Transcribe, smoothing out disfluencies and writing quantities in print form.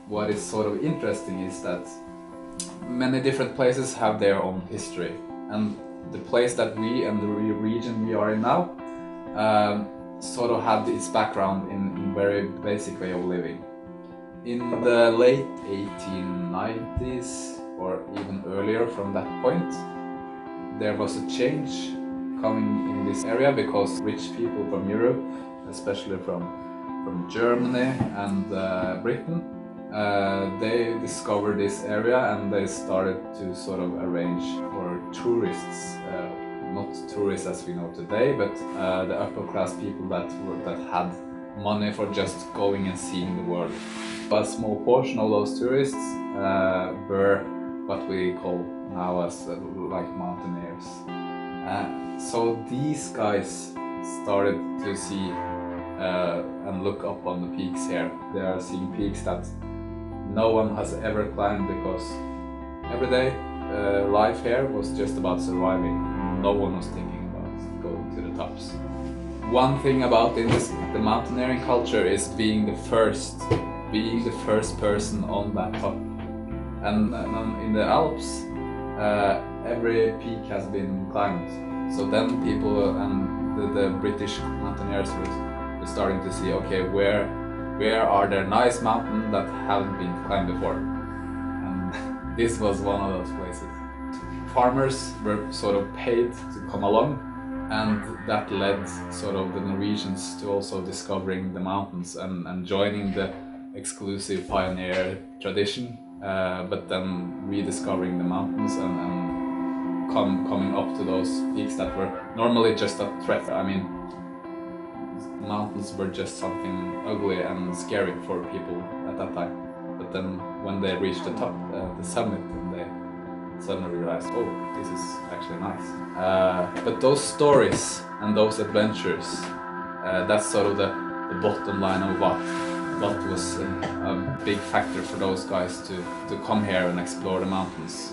what is sort of interesting is that many different places have their own history, and the place that we and the region we are in now sort of had its background in very basic way of living. In the late 1890s or even earlier from that point, there was a change coming in this area because rich people from Europe, especially from Germany and Britain, they discovered this area and they started to sort of arrange for tourists, not tourists as we know today, but the upper class people that had money for just going and seeing the world. A small portion of those tourists were what we call now as like mountaineers. So these guys started to see and look up on the peaks here. They are seeing peaks that no one has ever climbed because every day life here was just about surviving. No one was thinking about going to the tops. One thing about the mountaineering culture is being the first person on that top. And in the Alps, every peak has been climbed. So then people and the British mountaineers were starting to see, okay, where are there nice mountains that haven't been climbed before? And this was one of those places. Farmers were sort of paid to come along, and that led sort of the Norwegians to also discovering the mountains and joining the exclusive pioneer tradition, but then rediscovering the mountains and coming up to those peaks that were normally just a threat. I mean, mountains were just something ugly and scary for people at that time. But then when they reached the top, the summit, and they suddenly realized, oh, this is actually nice. But those stories and those adventures, that's sort of the bottom line of what was a big factor for those guys to come here and explore the mountains.